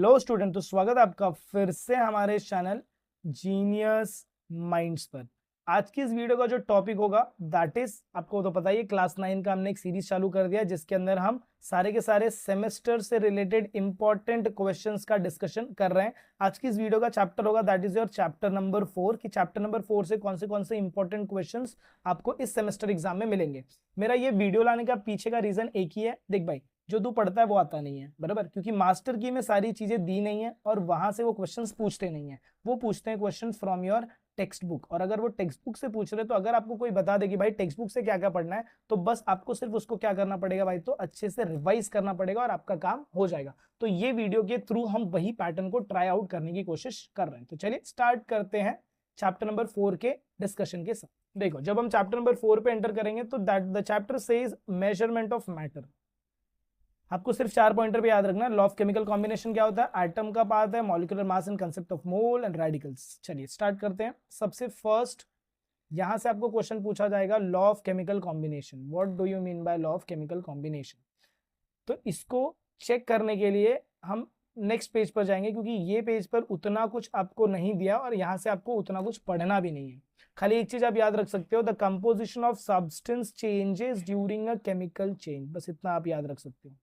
Hello student, तो स्वागत है आपका फिर से हमारे चैनल जीनियस माइंड्स पर। आज की इस वीडियो का जो टॉपिक होगा दैट इज, आपको तो पता ही है, क्लास 9 का हमने एक सीरीज चालू कर दिया जिसके अंदर हम सारे के सारे सेमेस्टर से रिलेटेड इंपॉर्टेंट क्वेश्चंस का डिस्कशन कर रहे हैं। आज की इस वीडियो का चैप्टर होगा that is your chapter number 4 कि चैप्टर नंबर 4 से कौन से इंपॉर्टेंट क्वेश्चंस आपको इस सेमेस्टर एग्जाम में मिलेंगे। मेरा ये वीडियो लाने का पीछे का रीजन एक ही है, देख भाई, जो तू पढ़ता है वो आता नहीं है, बराबर, क्योंकि मास्टर की में सारी चीजें दी नहीं है और वहां से वो क्वेश्चंस पूछते नहीं है, वो पूछते हैं questions from your text book. और अगर वो टेक्स्ट बुक से पूछ रहे तो अगर आपको कोई बता दे कि भाई टेक्स्ट बुक से क्या क्या पढ़ना है, तो बस आपको सिर्फ उसको क्या करना पड़ेगा भाई, तो अच्छे से रिवाइज करना पड़ेगा और आपका काम हो जाएगा। तो ये वीडियो के थ्रू हम वही पैटर्न को ट्राई आउट करने की कोशिश कर रहे हैं। तो चलिए स्टार्ट करते हैं चैप्टर नंबर 4 के डिस्कशन के साथ। देखो, जब हम चैप्टर नंबर 4 पे एंटर करेंगे तो that the chapter says measurement of matter. आपको सिर्फ 4 पॉइंटर पे याद रखना है। लॉ ऑफ केमिकल कॉम्बिनेशन क्या होता है, एटम का पार्ट है, molecular mass and concept of mole and radicals. चलिए स्टार्ट करते हैं। सबसे फर्स्ट यहां से आपको क्वेश्चन पूछा जाएगा, law of chemical combination, what do you mean by law of chemical combination. तो इसको चेक करने के लिए हम नेक्स्ट पेज पर जाएंगे, क्योंकि ये पेज पर उतना कुछ आपको नहीं दिया और यहां से आपको उतना कुछ पढ़ना भी नहीं है। खाली एक चीज आप याद रख सकते हो, the composition of substance changes during a chemical change, बस इतना आप याद रख सकते हो।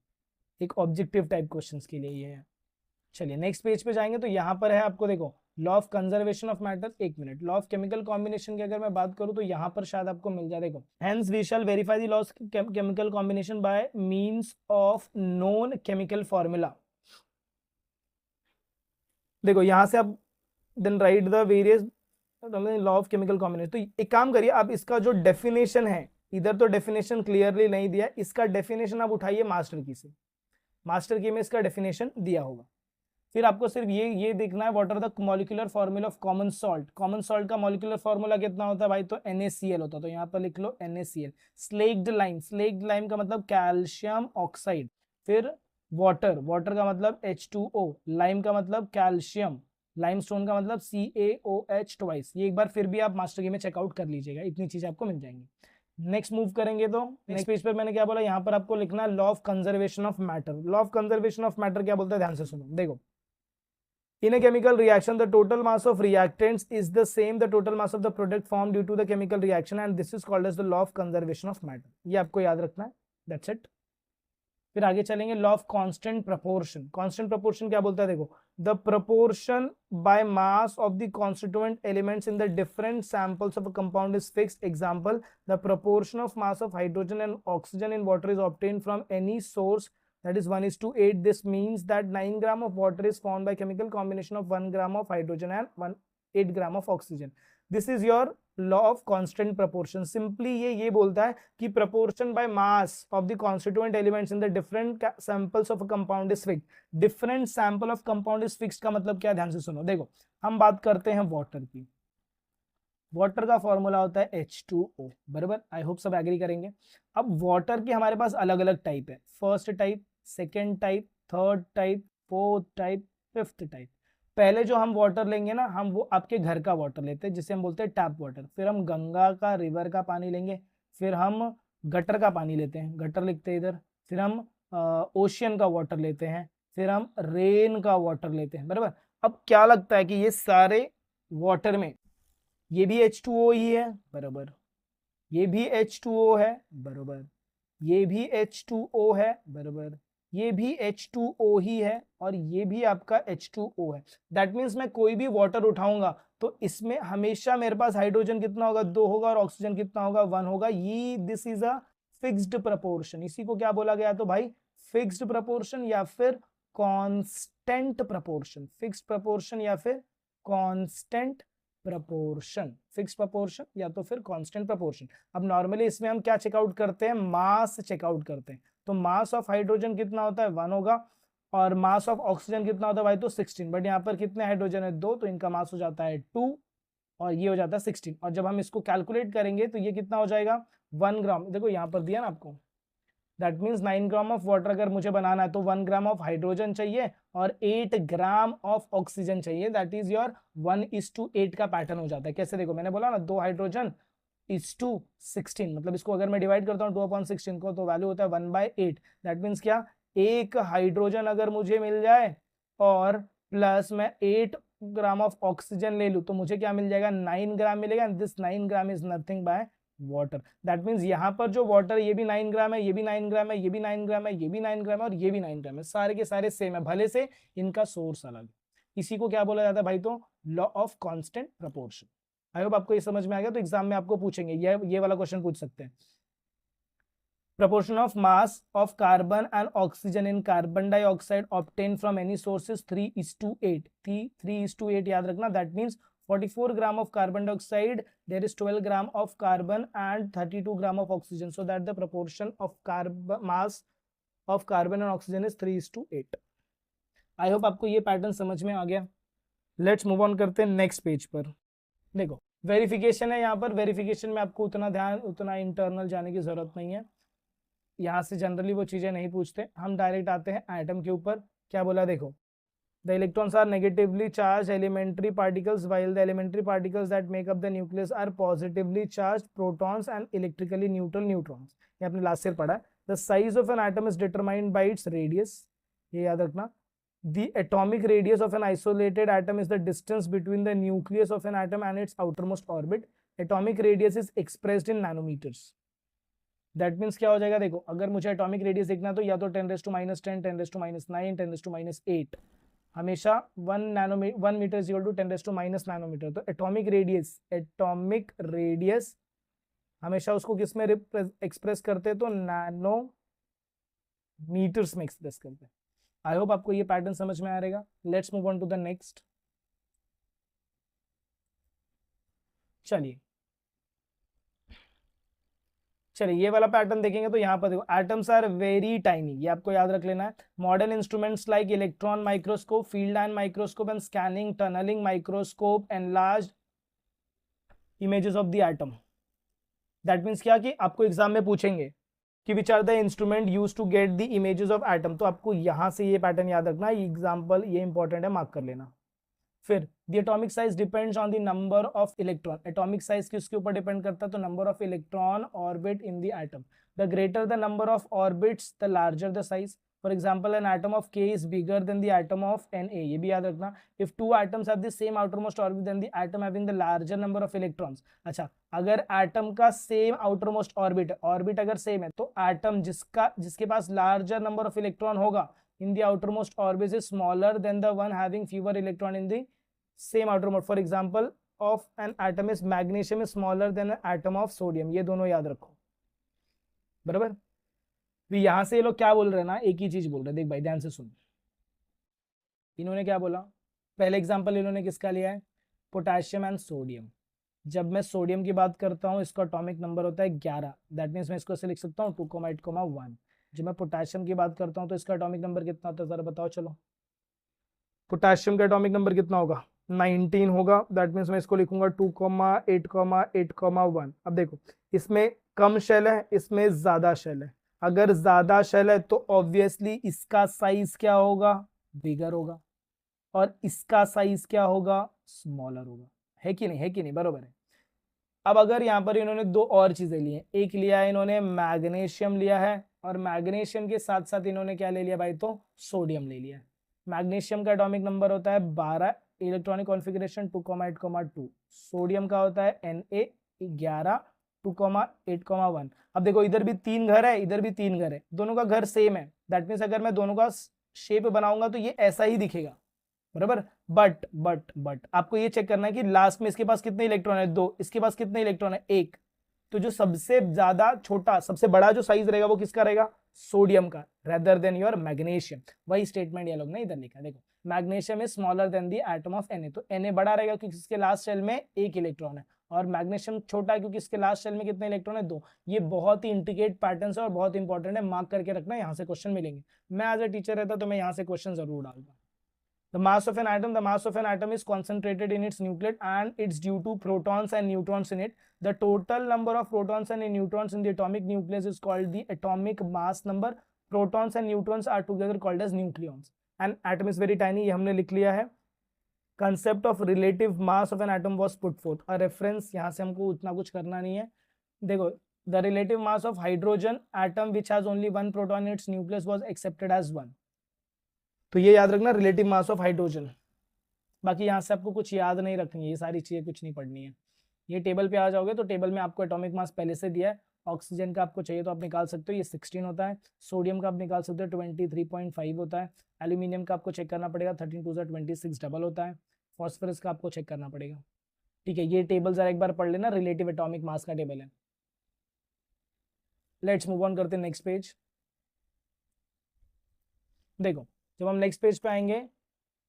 एक ऑब्जेक्टिव टाइप क्वेश्चंस के लिए ये है। चलिए नेक्स्ट पेज पे जाएंगे तो यहाँ पर है, आपको देखो, law of conservation of matter. एक minute, law of chemical combination की अगर मैं बात करूं तो यहाँ पर शायद आपको मिल जाए। देखो, hence we shall verify the law of chemical combination by means of known chemical formula. देखो यहाँ से आप then write the various law of chemical combination. तो एक काम करिए, आप इसका जो डेफिनेशन है, इधर तो डेफिनेशन क्लियरली नहीं दिया, इसका डेफिनेशन आप उठाइए मास्टर की से। मास्टर की में इसका डेफिनेशन दिया होगा। फिर आपको सिर्फ ये देखना है, what are the molecular formula of common salt. Common salt का मॉलिक्यूलर फॉर्मूला कितना होता है भाई, तो NaCl होता है, तो यहाँ पर लिख लो NaCl। Slaked lime, slaked lime का मतलब कैल्शियम ऑक्साइड। फिर वाटर, वाटर का मतलब H2O, लाइम का मतलब कैल्शियम, लाइमस्टोन का मतलब CaOH ट्वाइस। ये एक बार फिर भी आप मास्टर की में चेकआउट कर लीजिएगा, इतनी चीजें आपको मिल जाएंगी। नेक्स्ट मूव करेंगे तो नेक्स्ट पेज पर मैंने क्या बोला, यहाँ पर आपको लिखना है law of conservation of matter. Law of conservation of matter क्या बोलता है, ध्यान से सुनो। देखो, in a chemical reaction the total mass of reactants is the same the total mass of the product formed due to the chemical reaction and this is called as the law of conservation of matter। ये आपको याद रखना है, that's it। फिर आगे चलेंगे, law of constant proportion. Constant proportion क्या बोलता है, देखो, the proportion by mass of the constituent elements in the different samples of a compound is fixed. Example, the proportion of mass of hydrogen and oxygen in water is obtained from any source, that is 1:8। This means that 9 gram of water is formed by chemical combination of 1 gram of hydrogen and 8 gram of oxygen। This is your law of constant proportion। Simply ये बोलता है कि proportion by mass of the constituent elements in the different samples of a compound is fixed। different sample of compound is fixed का मतलब क्या, ध्यान से सुनो। देखो, हम बात करते हैं वाटर की। वाटर का फॉर्मूला होता है H2O, बराबर, आई होप सब एग्री करेंगे। अब वाटर की हमारे पास अलग अलग टाइप है, first type, second type, third type, fourth type, fifth type. पहले जो हम वाटर लेंगे ना, हम वो आपके घर का वाटर लेते हैं जिसे हम बोलते हैं टैप वाटर। फिर हम गंगा का, रिवर का पानी लेंगे। फिर हम गटर का पानी लेते हैं, गटर लिखते हैं इधर। फिर हम ओशियन का वाटर लेते हैं। फिर हम रेन का वाटर लेते हैं, बराबर। अब क्या लगता है कि ये सारे वाटर में ये भी H2O ही है, बराबर, ये भी H2O है, बराबर, ये भी H2O है, बराबर, ये भी H2O ही है और ये भी आपका H2O है। दैट मीन्स मैं कोई भी वाटर उठाऊंगा तो इसमें हमेशा मेरे पास हाइड्रोजन कितना होगा, 2 होगा, और ऑक्सीजन कितना होगा, 1 होगा। ये this is a fixed proportion. इसी को क्या बोला गया, तो भाई फिक्स्ड प्रपोर्शन या फिर कांस्टेंट प्रपोर्शन। फिक्स्ड प्रपोर्शन या फिर कांस्टेंट प्रपोर्शन, फिक्स प्रपोर्शन या तो फिर कांस्टेंट प्रपोर्शन। अब नॉर्मली इसमें हम क्या चेकआउट करते हैं, मास चेकआउट करते हैं। तो मास ऑफ हाइड्रोजन कितना होता है, 1 होगा, और मास ऑफ ऑक्सीजन कितना होता है भाई, तो 16। बट यहाँ पर कितने हाइड्रोजन है, 2, तो इनका मास हो जाता है 2 और ये हो जाता है 16। और जब हम इसको कैलकुलेट करेंगे तो ये कितना हो जाएगा, 1 ग्राम। देखो यहाँ पर दिया ना आपको, that means 9 gram of water अगर मुझे बनाना है तो 1 ग्राम ऑफ हाइड्रोजन चाहिए और 8 ग्राम ऑफ ऑक्सीजन चाहिए। दैट इज योर 1:8 का पैटर्न हो जाता है। कैसे, देखो, मैंने बोला ना 2 हाइड्रोजन is to 16, मतलब इसको अगर मैं डिवाइड करता हूँ 2/16 को तो वैल्यू होता है 1/8। दैट मीन्स क्या, एक हाइड्रोजन अगर मुझे मिल जाए और प्लस मैं 8 ग्राम ऑफ ऑक्सीजन ले लूँ तो मुझे क्या मिल जाएगा, 9 ग्राम मिलेगा। And this 9 gram is nothing by water. That means यहाँ पर जो वाटर, ये भी 9 ग्राम है, ये भी 9 ग्राम है, ये भी 9 ग्राम है, ये भी 9 ग्राम है और ये भी 9 ग्राम है, सारे के सारे सेम है, भले से इनका सोर्स अलग है। इसी को क्या बोला जाता है भाई, तो law of constant proportion. I hope आपको ये समझ में आ गया। तो एग्जाम में आपको पूछेंगे, ये वाला क्वेश्चन पूछ सकते हैं। Proportion of mass of carbon and oxygen in carbon dioxide obtained from any source is 3:8. 3:8 याद रखना। That means 44 gram of carbon dioxide, there is 12 gram of carbon and 32 gram of oxygen. So that the proportion of mass of carbon and oxygen is 3:8. I hope आपको ये pattern समझ में आ गया। Let's move on करते हैं next page पर। देखो verification है, यहाँ पर वेरिफिकेशन में आपको उतना इंटरनल जाने की जरूरत नहीं है। यहाँ से जनरली वो चीजें नहीं पूछते, हम डायरेक्ट आते हैं एटम के ऊपर। क्या बोला देखो, the electrons are negatively charge elementary particles while the elementary particles that make up the nucleus are positively charge protons and electrically neutral neutrons. ये आपने लास्ट ईयर पढ़ा है। The size of an atom is determined by its radius, ये याद रखना। The atomic radius of an isolated atom is the distance between the nucleus of an atom and its outermost orbit. Atomic radius is expressed in nanometers. That means क्या हो जाएगा देखो, अगर मुझे atomic radius देखना तो या तो 10⁻10, 10⁻9, 10⁻8, हमेशा 1 metre is equal to 10⁻⁻ nanometre. तो एटॉमिक रेडियस हमेशा उसको किस में एक्सप्रेस करते हैं, तो नैनो मीटर्स में एक्सप्रेस करते हैं। आई होप आपको ये पैटर्न समझ में आ रहेगा। Let's move on to the next. चलिए ये वाला पैटर्न देखेंगे तो यहाँ पर देखो, एटम्स आर वेरी टाइनी, ये आपको याद रख लेना है। Modern instruments like electron microscope, field and microscope and scanning tunnelling microscope enlarged images of the atom. That means क्या कि आपको एग्जाम में पूछेंगे कि which are the instrument use to get the images of atom, तो आपको यहाँ से ये पैटर्न याद रखना है। एग्जाम्पल ये इंपॉर्टेंट है, मार्क कर लेना। फिर the atomic size depends on the number of electron. Atomic size किसके ऊपर डिपेंड करता है, तो number of electron orbit in the atom. The greater the number of orbits the larger the size. For example an atom of K is bigger than the atom of Na, ये भी याद रखना। If two atoms have the same outermost orbit then the atom having the larger number of electrons. अच्छा, अगर atom का same outermost orbit है, orbit अगर same है, तो एटम जिसके पास लार्जर नंबर ऑफ इलेक्ट्रॉन होगा in the outermost orbit is smaller than the one having fever electron in the same outermost. For example of an atom is magnesium is smaller than an atom of sodium. ये दोनों याद रखो, बराबर। भी यहां से ये लोग क्या बोल रहे हैं ना, एक ही चीज बोल रहे हैं। देख भाई ध्यान से सुन, इन्होंने क्या बोला, पहले एग्जांपल इन्होंने किसका लिया है, पोटेशियम एंड सोडियम। जब मैं सोडियम की बात करता हूँ, इसका एटॉमिक नंबर होता है 11। दैट मीन्स मैं इसको ऐसे लिख सकता हूँ 2,8,1। जब मैं पोटेशियम की बात करता हूँ तो इसका एटॉमिक नंबर कितना होता है, जरा बताओ। चलो पोटेशियम का एटॉमिक नंबर कितना होगा, 19 होगा। दैट मीन्स मैं इसको लिखूंगा 2,8,8,1। अब देखो, इसमें कम शेल है, इसमें ज्यादा शेल है। अगर ज्यादा शेल है तो ऑब्वियसली इसका साइज क्या होगा, बिगर होगा, और इसका साइज क्या होगा, स्मॉलर होगा। है कि नहीं, है कि नहीं, बरोबर है। अब अगर यहाँ पर इन्होंने दो और चीजें ली हैं, एक लिया है इन्होंने मैग्नीशियम लिया है, और मैग्नीशियम के साथ साथ इन्होंने क्या ले लिया भाई, तो सोडियम ले लिया है। मैग्नीशियम का एटॉमिक नंबर होता है 12, इलेक्ट्रॉनिक कॉन्फ़िगरेशन 2,8,2। सोडियम का होता है Na 11, 2,8,1। अब देखो इधर भी 3 घर है, इधर भी 3 घर है, दोनों का घर सेम है। दैट मीन्स अगर मैं दोनों का शेप बनाऊंगा तो ये ऐसा ही दिखेगा, बराबर। बट आपको ये चेक करना है कि लास्ट में इसके पास कितने इलेक्ट्रॉन है, 2, इसके पास कितने इलेक्ट्रॉन है, 1। तो जो सबसे ज्यादा छोटा, सबसे बड़ा जो साइज रहेगा वो किसका रहेगा, सोडियम का, रेदर देन योर मैग्नीशियम। वही स्टेटमेंट ये लोग ने इधर लिखा। देखो magnesium is smaller than the atom of Na, तो Na बड़ा रहेगा क्योंकि इसके लास्ट शेल में 1 इलेक्ट्रॉन है, और मैग्नीशियम छोटा है क्योंकि इसके लास्ट शेल में कितने इलेक्ट्रॉन है, 2। ये बहुत ही इंट्रिकेट पैटर्न है और बहुत इंपॉर्टेंट है, मार्क करके रखना, यहाँ से क्वेश्चन मिलेंगे। मैं एज ए टीचर रहता तो मैं यहाँ से क्वेश्चन जरूर डालूंगा। The mass of an atom is concentrated in its nucleus and it's due to protons and neutrons in it. The total number of protons and neutrons in the atomic nucleus is called the atomic mass number. Protons and neutrons are together called as nucleons. An atom is very tiny, ये हमने लिख लिया है। Concept of relative mass of an atom was put forth. A reference, यहाँ से हमको उतना कुछ करना नहीं है। देखो, the relative mass of hydrogen atom which has only one proton in its nucleus was accepted as 1. तो ये याद रखना रिलेटिव मास ऑफ हाइड्रोजन। बाकी यहाँ से आपको कुछ याद नहीं रखनी है, ये सारी चीजें कुछ नहीं पढ़नी है। ये टेबल पे आ जाओगे तो टेबल में आपको एटॉमिक मास पहले से दिया है। ऑक्सीजन का आपको चाहिए तो आप निकाल सकते हो, ये 16 होता है। सोडियम का आप निकाल सकते हो 23.5 होता है। एल्यूमिनियम का आपको चेक करना पड़ेगा, 13 2 26 डबल होता है। फॉस्फोरस का आपको चेक करना पड़ेगा। ठीक है, ये टेबल जरा एक बार पढ़ लेना, रिलेटिव एटॉमिक मास का टेबल है। लेट्स मूव ऑन करते हैं नेक्स्ट पेज। देखो जब हम नेक्स्ट पेज पे आएंगे,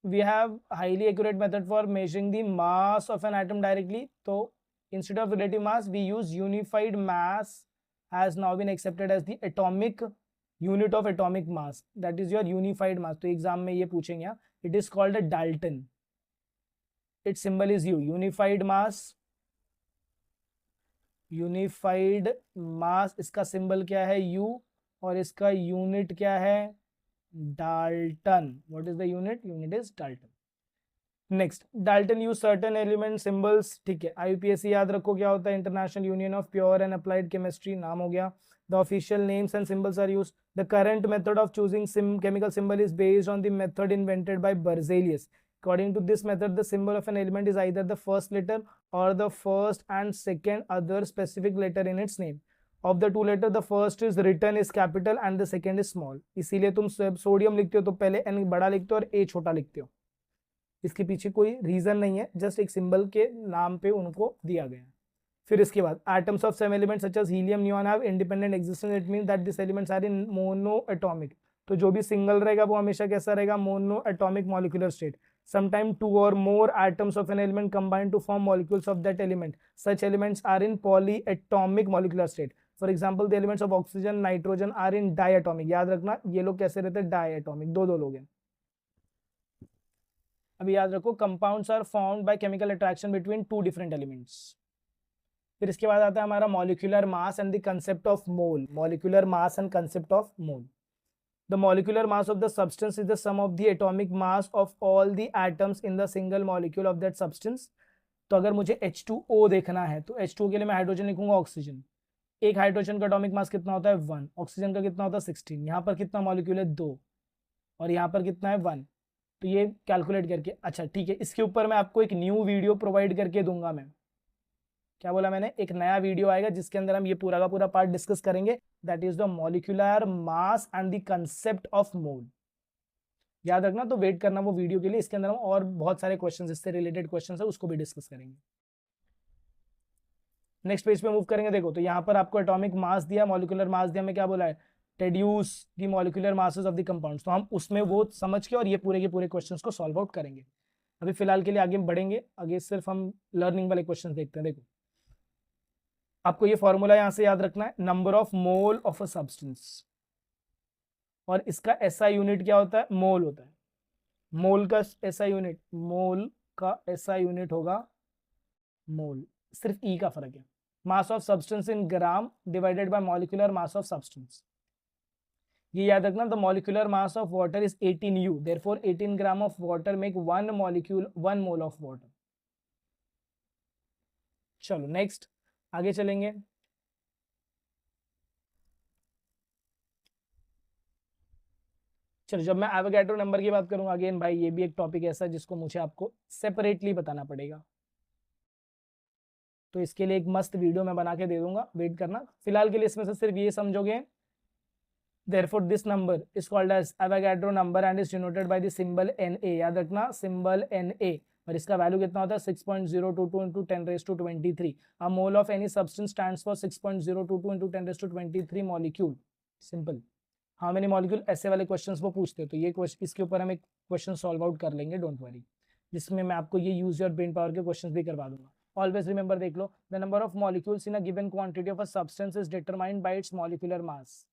we have highly accurate method for measuring the mass of an atom directly. So instead of relative mass we use unified mass, has now been accepted as the atomic unit of atomic mass, that is your unified mass. तो exam में ये पूछेंगे यहाँ, it is called a Dalton, its symbol is U, unified mass, unified mass इसका symbol क्या है U, और इसका यूनिट क्या है Dalton. What is the unit? Unit is Dalton. Next, Dalton use certain element symbols. ठीक है, आईयूपीएसी याद रखो क्या होता है, international union of pure and applied chemistry नाम हो गया। The official names and symbols are used. The current method of choosing chemical symbol is based on the method invented by Berzelius. According to this method, the symbol of an element is either the first letter or the first and second other specific letter in its name. Of the two letter, the first is written is capital and the second is small. इसीलिए तुम sodium लिखते हो तो पहले n बड़ा लिखते हो और a छोटा लिखते हो। इसके पीछे कोई रीजन नहीं है, जस्ट एक सिंबल के नाम पे उनको दिया गया है। फिर इसके बाद atoms of some elements such as helium neon have independent existence, it means that this elements are in mono atomic. तो जो भी सिंगल रहेगा वो हमेशा कैसा रहेगा, mono atomic molecular state. Sometime two or more atoms of an element combine to form molecules of that element. Such elements are in polyatomic molecular state. For example, the elements of oxygen, nitrogen are in diatomic. याद रखना ये लोग कैसे रहते हैं, diatomic, दो दो लोग हैं। अभी याद रखो, compounds are formed by chemical attraction between two different elements. फिर इसके बाद आता है हमारा molecular mass and the concept of mole. Molecular mass and concept of mole. The molecular mass of the substance is the sum of the atomic mass of all the atoms in the single molecule of that substance. तो अगर मुझे H2O देखना है तो H2O के लिए मैं hydrogen लिखूंगा ऑक्सीजन। एक हाइड्रोजन का एटॉमिक मास कितना होता है 1, ऑक्सीजन का कितना होता है 16। यहाँ पर कितना मॉलिक्यूल है 2 और यहाँ पर कितना है 1। तो ये कैलकुलेट करके, अच्छा ठीक है, इसके ऊपर मैं आपको एक न्यू वीडियो प्रोवाइड करके दूंगा। मैं क्या बोला मैंने, एक नया वीडियो आएगा जिसके अंदर हम ये पूरा का पूरा पार्ट डिस्कस करेंगे, that is the molecular mass and the concept of mole. याद रखना, तो वेट करना वो वीडियो के लिए, इसके अंदर हम और बहुत सारे क्वेश्चंस, इससे रिलेटेड क्वेश्चंस है, उसको भी डिस्कस करेंगे। नेक्स्ट पेज पे मूव करेंगे। देखो तो यहाँ पर आपको एटॉमिक मास दिया, मॉलिक्यूलर मास दिया, मैं क्या बोला है, reduce the molecular masses of the compounds. तो हम उसमें वो समझ के और ये पूरे के पूरे क्वेश्चंस को सॉल्व आउट करेंगे। अभी फिलहाल के लिए आगे बढ़ेंगे, आगे सिर्फ हम लर्निंग वाले क्वेश्चन देखते हैं। देखो आपको ये फॉर्मूला यहां से याद रखना है, number of mole of a substance, और इसका एसआई यूनिट क्या होता है, मोल होता है। मोल का एसआई यूनिट, मोल का एसआई यूनिट होगा मोल, सिर्फ ई का फर्क है। Mass of substance in gram divided by molecular mass of substance. ये याद रखना, the molecular mass of water is 18 U, therefore 18 gram of water make 1 molecule 1 mole of water. चलो नेक्स्ट आगे चलेंगे। चलो जब मैं एवोगैड्रो नंबर की बात करूंगा, अगेन भाई ये भी एक टॉपिक ऐसा है जिसको मुझे आपको सेपरेटली बताना पड़ेगा, तो इसके लिए एक मस्त वीडियो मैं बना के दे दूंगा, वेट करना। फिलहाल के लिए इसमें से सिर्फ ये समझोगे, therefore this number is called as Avogadro number and is denoted by the symbol Na। याद रखना सिंबल Na, और इसका वैल्यू कितना होता है 6.022 into 10⁻23। A mole of any substance stands for 6.022 into 10⁻23 molecule। Simple. How many molecule, ऐसे वाले questions वो पूछते हैं, तो ये क्वेश्चन, इसके ऊपर हम एक क्वेश्चन सॉल्व आउट कर लेंगे, डोंट वरी, जिसमें मैं आपको ये यूज योर ब्रेन पावर के क्वेश्चंस भी करवा दूंगा। ऑलवेज रिमेंबर, देख लो, the number of molecules in a given quantity of a substance is determined by its molecular mass.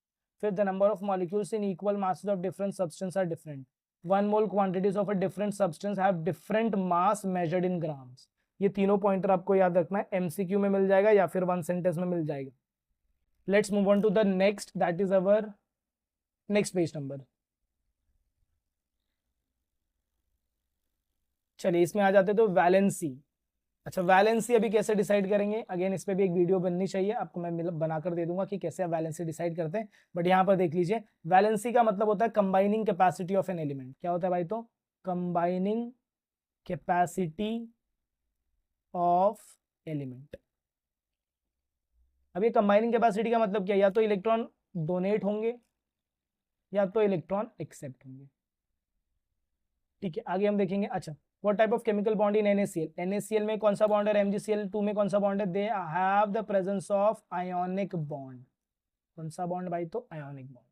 फिर the number of molecules in equal masses of different substance are different. 1 mole quantities of a different substance have different mass measured in grams. ये तीनों pointer आपको याद रखना है, MCQ में मिल जाएगा या फिर वन सेंटेंस में मिल जाएगा। Let's move on to the next, that is our next page number. चलिए इसमें आ जाते तो वैलेंसी। अच्छा, वैलेंसी अभी कैसे डिसाइड करेंगे, अगेन इस पे भी एक वीडियो बननी चाहिए आपको, मैं बनाकर दे दूंगा कि कैसे आप वैलेंसी डिसाइड करते हैं। बट यहाँ पर देख लीजिए, वैलेंसी का मतलब होता है combining capacity of an element. क्या होता है भाई, तो कंबाइनिंग कैपेसिटी ऑफ एलिमेंट। अब ये कंबाइनिंग कैपेसिटी का मतलब क्या है, या तो इलेक्ट्रॉन डोनेट होंगे या तो इलेक्ट्रॉन एक्सेप्ट होंगे। ठीक है, आगे हम देखेंगे। अच्छा, what type of chemical bond in NaCl, NaCl में कौन सा बॉन्ड है, MgCl2 में कौन सा बॉन्ड है, they have the presence of ionic bond. कौन सा बॉन्ड भाई, तो आयोनिक बॉन्ड।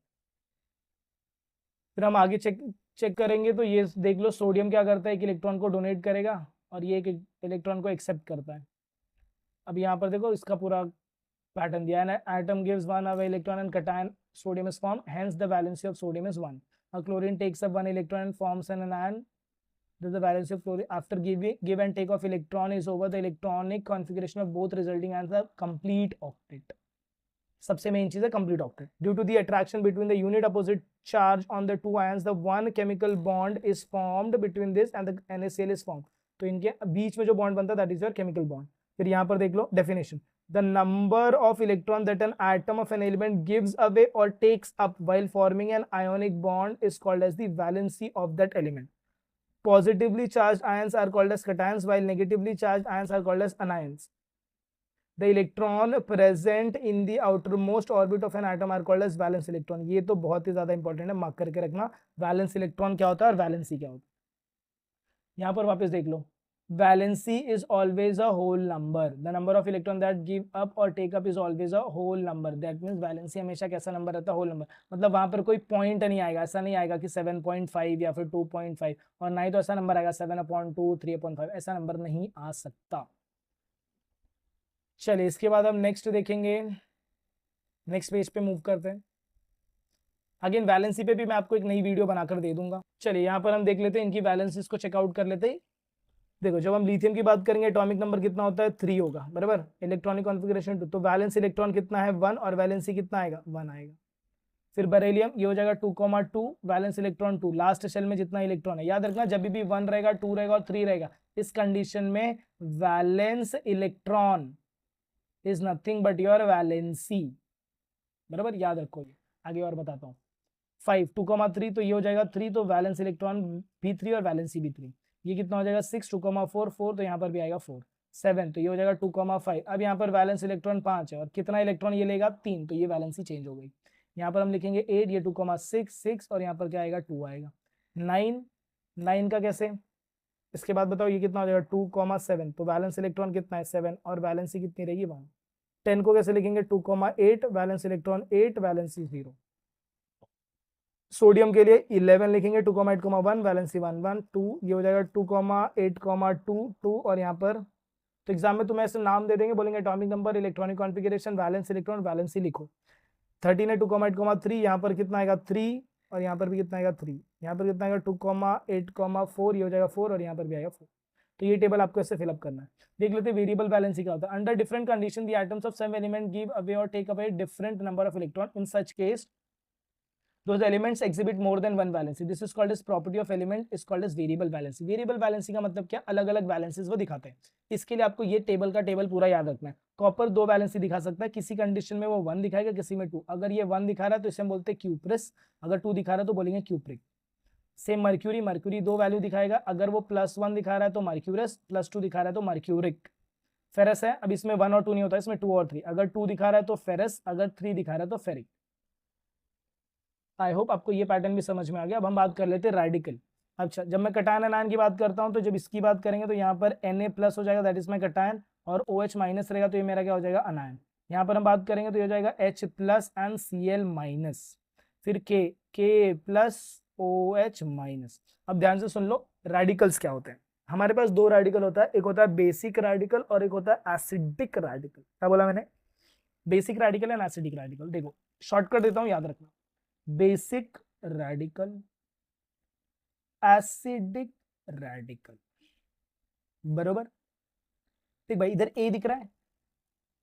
फिर हम आगे चेक करेंगे, तो ये देख लो, सोडियम क्या करता है, एक इलेक्ट्रॉन को डोनेट करेगा और ये एक इलेक्ट्रॉन को एक्सेप्ट करता है। अब यहाँ पर देखो इसका पूरा पैटर्न दिया है, atom gives one away electron and cation sodium is form, hence the valency of sodium is 1। Chlorine takes up one electron and forms an ion, the valency of chlorine after give and take of electron is over, the electronic configuration of both resulting as a complete octet। सबसे main चीज है complete octet। due to the attraction between the unit opposite charge on the two ions, the one chemical bond is formed between this and the NaCl is formed। तो इनके बीच में जो bond बनता है that is your chemical bond। फिर यहाँ पर देख लो definition, the number of electron that an atom of an element gives away or takes up while forming an ionic bond is called as the valency of that element। Positively charged ions are called as cations, while negatively charged ions are called as anions। The electron present in the outermost orbit of an atom are called as valence electron। ये तो बहुत ही ज्यादा important है, mark करके रखना, valence electron क्या होता है और वैलेंसी क्या होता है। यहाँ पर वापस देख लो, valency is always a whole number, the number of electron that give up or take up is always a whole number. That means valency हमेशा कैसा नंबर रहता है, होल नंबर। मतलब वहां पर कोई पॉइंट नहीं आएगा, ऐसा नहीं आएगा कि 7.5 या फिर 2.5, और ना ही तो ऐसा नंबर आएगा 7/2 3/5, ऐसा नंबर नहीं आ सकता। चलिए इसके बाद हम नेक्स्ट देखेंगे, नेक्स्ट पेज पे मूव करते हैं। अगेन वैलेंसी पे भी मैं आपको एक नई वीडियो बनाकर दे दूंगा। चलिए यहाँ पर हम देख लेते हैं, इनकी वैलेंसीज को चेकआउट कर लेते हैं। देखो, जब हम लिथियम की बात करेंगे एटॉमिक नंबर कितना होता है, 3 होगा, बराबर। इलेक्ट्रॉनिक कॉन्फ़िगरेशन 2, तो वैलेंस इलेक्ट्रॉन कितना है, 1, और वैलेंसी कितना आएगा, 1 आएगा। फिर बेरिलियम, ये हो जाएगा 2,2, वैलेंस इलेक्ट्रॉन 2, लास्ट शेल में जितना इलेक्ट्रॉन है। याद रखना, जब भी 1 रहेगा, 2 रहेगा और 3 रहेगा, इस कंडीशन में valence electron is nothing but your valency, बराबर, याद रखो। ये आगे और बताता हूँ। 5, 2,3, तो ये हो जाएगा 3, तो वैलेंस इलेक्ट्रॉन भी 3 और वैलेंसी भी 3। ये कितना हो जाएगा 6, 2,4, 4, तो यहाँ पर भी आएगा 4। 7, तो ये हो जाएगा 2,5। अब यहाँ पर वैलेंस इलेक्ट्रॉन 5 है और कितना इलेक्ट्रॉन ये लेगा, 3, तो ये वैलेंसी चेंज हो गई। यहाँ पर हम लिखेंगे 8, ये 2,6, 6, और यहाँ पर क्या आएगा, 2 आएगा। 9 का कैसे, इसके बाद बताओ ये कितना हो जाएगा, 2,7, तो वैलेंस इलेक्ट्रॉन कितना है, 7, और वैलेंसी कितनी रहेगी, 1। 10 को कैसे लिखेंगे, 2,8, वैलेंस इलेक्ट्रॉन 8, वैलेंसी 0। सोडियम के लिए 11 लिखेंगे, 2,8,1, वैलेंसी 1, 1, 2, ये हो जाएगा 2,8,2, 2, और यहाँ पर तो एग्जाम में तुम्हें ऐसे नाम दे देंगे, बोलेंगे atomic number, electronic configuration, valence electron, valency लिखो। 13 है, 2,8,3, यहाँ पर कितना आएगा, 3, और यहाँ पर भी कितना आएगा, 3, यहाँ पर कितना आएगा, 2,8,4, ये हो जाएगा 4, और यहाँ पर भी आएगा 4। तो ये टेबल आपको ऐसे फिलअप करना है। देख लेते हैं वेरिएबल वैलेंसी क्या होता है। Under different condition the atoms of some element give away or take away different number of electron, in such case those elements exhibit more than one valency, this is called as property of element is called as variable valency। variable valency का मतलब क्या, अलग अलग valencies वो दिखाते हैं। इसके लिए आपको ये टेबल का टेबल पूरा याद रखना है। कॉपर 2 वैलेंसी दिखा सकता है, किसी कंडीशन में वो 1 दिखाएगा, किसी में 2। अगर ये 1 दिखा रहा है तो इसे हम बोलते हैं क्यूप्रिस, अगर 2 दिखा रहा है तो बोलेंगे cupric. Same mercury, mercury 2 value दिखाएगा, अगर वो +1 दिखा रहा है तो मर्क्यूरस, +2 दिखा रहा है तो मर्क्यूरिक। फेरस है, अब इसमें 1 और 2 नहीं होता, इसमें 2 और 3, अगर 2 दिखा रहा है तो फेरस, अगर 3 दिखा रहा है तो फेरिक। आई होप आपको ये पैटर्न भी समझ में आ गया। अब हम बात कर लेते हैं रेडिकल। अच्छा, जब मैं कटायन एनायन की बात करता हूं तो जब इसकी बात करेंगे तो यहाँ पर Na+ हो जाएगा, दैट इज माई कटायन, और OH- रहेगा तो ये मेरा क्या हो जाएगा, अनायन। यहाँ पर हम बात करेंगे तो ये हो जाएगा H+ एंड Cl-। फिर K+ OH-। अब ध्यान से सुन लो, रेडिकल्स क्या होते हैं। हमारे पास 2 रेडिकल होता है, एक होता है बेसिक रेडिकल और एक होता है एसिडिक रेडिकल। क्या बोला मैंने, basic radical and acidic radical. देखो शॉर्टकट देता हूं, याद रखना, बेसिक रेडिकल, एसिडिक रेडिकल, बरोबर। ठीक भाई, इधर ए दिख रहा है,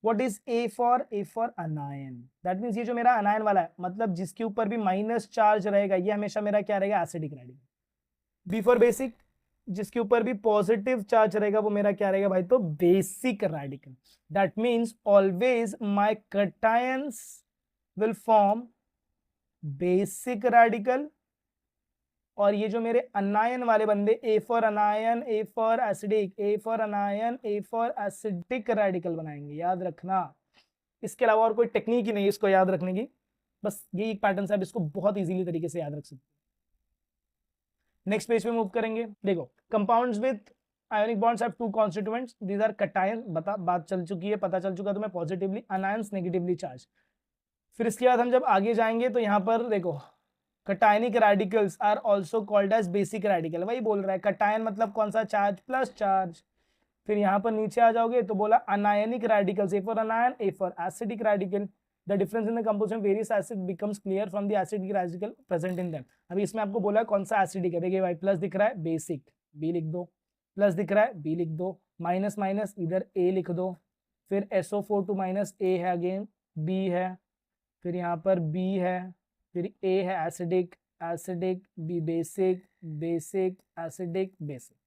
what is A for, A for अनायन। That means ये जो मेरा अनायन वाला है, मतलब जिसके ऊपर भी माइनस चार्ज रहेगा, ये हमेशा मेरा क्या रहेगा, acidic radical. B for basic, जिसके ऊपर भी पॉजिटिव चार्ज रहेगा वो मेरा क्या रहेगा भाई, तो basic radical. That means always my cations will form basic radical, और ये जो मेरे अनायन वाले बंदे, A for अनायन, A for acidic, A for अनायन, A for acidic radical बनाएंगे, याद रखना। इसके अलावा और कोई टेक्निक ही नहीं है इसको याद रखने की, बस ये एक पैटर्न से आप इसको बहुत इजीली तरीके से याद रख सकते हैं। नेक्स्ट पेज पे मूव करेंगे। देखो, compounds with ionic bonds have two constituents, these are cation, बात चल चुकी है, पता चल चुका तुम्हें, पॉजिटिवली, अनायंस नेगेटिवली चार्ज। फिर इसके बाद हम जब आगे जाएंगे तो यहाँ पर देखो, cationic radicals are also called as basic radical, वही बोल रहा है, कैटायन मतलब कौन सा, चार्ज प्लस चार्ज। फिर यहाँ पर नीचे आ जाओगे तो बोला anionic radicals, A for अनायन, A for acidic radical. The difference in the composition various acid becomes clear from the acidic radical present in them. अभी इसमें आपको बोला कौन सा एसिडिक है, देखिए भाई, प्लस दिख रहा है बेसिक, बी लिख दो, प्लस दिख रहा है बी लिख दो, माइनस माइनस इधर ए लिख दो, फिर SO4 टू माइनस ए है, अगेन बी है, फिर यहाँ पर बी है, फिर ए है acidic, acidic B basic, basic acidic basic.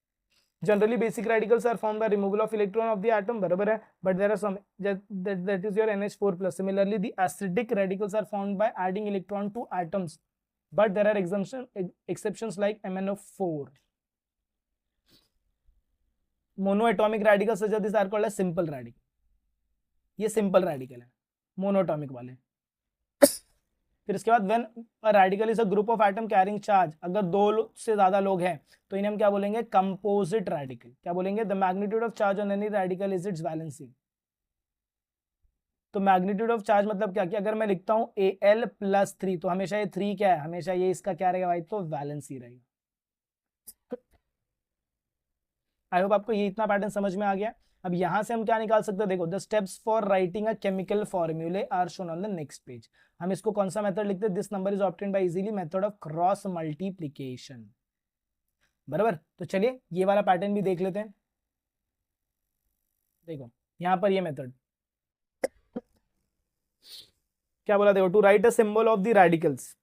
Generally basic radicals are formed by removal of electron of the atom, बराबर है, but there are some that is your NH4+. Similarly the acidic radicals are formed by adding electron to atoms, but there are exceptions like MnO4. Monoatomic radical such as these are called as simple radical. ये simple radical है monoatomic वाले। फिर इसके बाद when a radical is a group of atom carrying charge, अगर दो से ज्यादा लोग हैं तो इन्हें हम क्या बोलेंगे, कंपोजिट रेडिकल। क्या बोलेंगे, the magnitude of charge on any radical is it's valency. तो मैग्नीट्यूड ऑफ चार्ज मतलब क्या, कि अगर मैं लिखता हूं Al+3 तो हमेशा ये 3 क्या है, हमेशा ये इसका क्या रहेगा भाई, तो वैलेंसी रहेगा। आई होप आपको ये इतना पैटर्न समझ में आ गया। अब यहां से हम क्या निकाल सकते हैं, देखो, the steps for writing a chemical formulae are shown on the next page. हम इसको कौन सा मेथड लिखते हैं, this number is obtained by easily method of cross multiplication, बराबर। तो चलिए ये वाला पैटर्न भी देख लेते हैं। देखो यहां पर ये मेथड क्या बोला, देखो, to write a symbol of the radicals,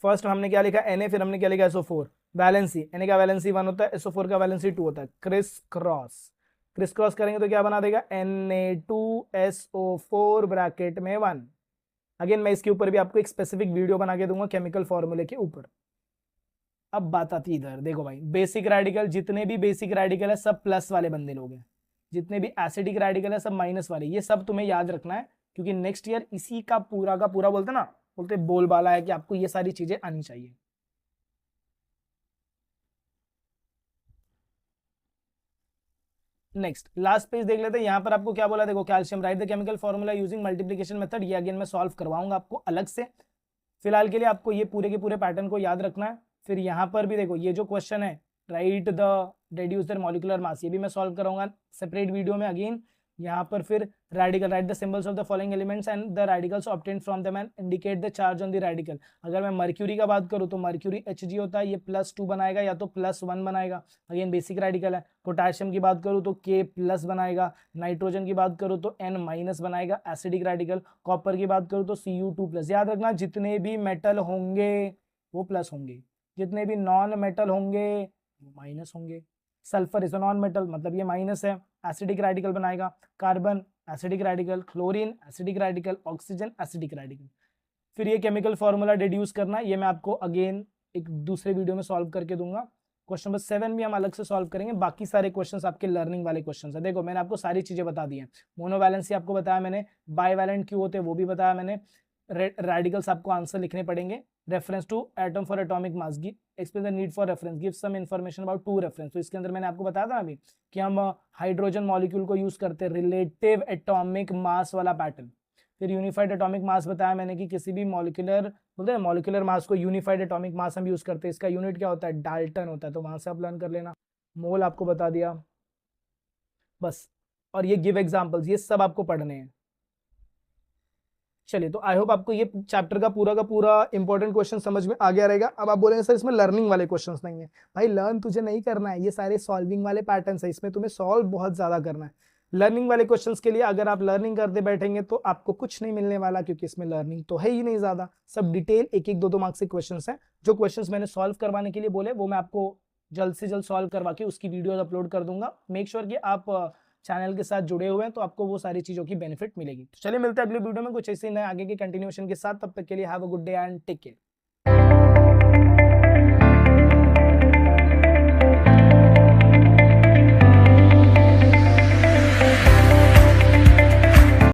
first हमने क्या लिखा Na, फिर हमने क्या लिखा SO4, वैलेंसी, Na का वैलेंसी 1 होता है, SO4 का वैलेंसी 2 होता है, क्रिस क्रॉस करेंगे तो क्या बना देगा, Na2SO4 ब्रैकेट में 1। अगेन मैं इसके ऊपर भी आपको एक स्पेसिफिक वीडियो बना के दूंगा केमिकल फॉर्मूले के ऊपर। अब बात आती है इधर, देखो भाई, बेसिक रेडिकल, जितने भी बेसिक रेडिकल है सब प्लस वाले बंदे लोग हैं, जितने भी एसिडिक रेडिकल है सब माइनस वाले, ये सब तुम्हें याद रखना है, क्योंकि नेक्स्ट ईयर इसी का पूरा बोलते ना, बोलते बोलबाला है कि आपको ये सारी चीजें आनी चाहिए। नेक्स्ट लास्ट पेज देख लेते हैं। यहां पर आपको क्या बोला, देखो, calcium, right the chemical formula using multiplication method. ये अगेन मैं सॉल्व करवाऊंगा आपको अलग से, फिलहाल के लिए आपको ये पूरे के पूरे पैटर्न को याद रखना है। फिर यहाँ पर भी देखो, ये जो क्वेश्चन है, write the reduce their molecular mass, ये भी मैं सॉल्व कराऊंगा सेपरेट वीडियो में। अगेन यहाँ पर फिर radical, right the symbols of the following elements and the radicals obtained from them and indicate the charge on the radical. अगर मैं मर्क्यूरी का बात करूँ तो मर्क्यूरी Hg होता है, ये +2 बनाएगा या तो +1 बनाएगा, अगेन बेसिक रेडिकल है। पोटेशियम की बात करूँ तो K+ बनाएगा, नाइट्रोजन की बात करूँ तो N- बनाएगा, एसिडिक रेडिकल। कॉपर की बात करूँ तो Cu2+। याद रखना, जितने भी मेटल होंगे वो प्लस होंगे, जितने भी नॉन मेटल होंगे वो माइनस होंगे। Sulphur is a non metal, मतलब ये माइनस है, एसिडिक रेडिकल बनाएगा। Carbon acidic radical, chlorine acidic radical, oxygen acidic radical. फिर ये केमिकल फॉर्मूला डिड्यूस करना, ये मैं आपको अगेन एक दूसरे वीडियो में सॉल्व करके दूंगा। क्वेश्चन नंबर 7 भी हम अलग से सॉल्व करेंगे, बाकी सारे क्वेश्चंस आपके लर्निंग वाले क्वेश्चंस है। देखो मैंने आपको सारी चीजें बता दी हैं, मोनोवैलेंसी आपको बताया मैंने, बाईवैलेंट क्यों होते हैं वो भी बताया मैंने, रेडिकल्स आपको आंसर लिखने पड़ेंगे, reference to atom for atomic mass, explain the need for reference, give some information about two reference. तो इसके अंदर मैंने आपको बताया था अभी कि हम हाइड्रोजन मॉलिक्यूल को यूज करते हैं रिलेटिव एटॉमिक मास वाला पैटर्न। फिर यूनिफाइड एटॉमिक मास बताया मैंने कि किसी भी मॉलिक्यूलर, बोलते हैं मॉलिक्यूलर मास को यूनिफाइड एटॉमिक मास हम यूज करते हैं, इसका यूनिट क्या होता है, डाल्टन होता है, तो वहां से आप लर्न कर लेना। मोल आपको बता दिया बस, और ये गिव एग्जांपल्स, ये सब आपको पढ़ने हैं। चलिए, तो आई होप आपको ये चैप्टर का पूरा इंपॉर्टेंट क्वेश्चन समझ में आ गया रहेगा। अब आप बोलेंगे सर इसमें लर्निंग वाले क्वेश्चंस नहीं है, भाई लर्न तुझे नहीं करना है, ये सारे सॉल्विंग वाले पैटर्न्स है, इसमें तुम्हें सॉल्व बहुत ज्यादा करना है। लर्निंग वाले क्वेश्चंस के लिए अगर आप लर्निंग करते बैठेंगे तो आपको कुछ नहीं मिलने वाला, क्योंकि इसमें लर्निंग तो है ही नहीं ज्यादा, सब डिटेल 1-1, 2-2 मार्क्स के क्वेश्चंस हैं। जो क्वेश्चंस मैंने सॉल्व करवाने के लिए बोले वो मैं आपको जल्द से जल्द सॉल्व करवा के उसकी वीडियोस अपलोड कर दूंगा। मेक श्योर कि आप चैनल के साथ जुड़े हुए हैं तो आपको वो सारी चीज़ों की बेनिफिट मिलेगी। तो चलिए मिलते हैं अगले वीडियो में कुछ ऐसे नए आगे के कंटिन्यूएशन के साथ। तब तक के लिए have a good day and take care.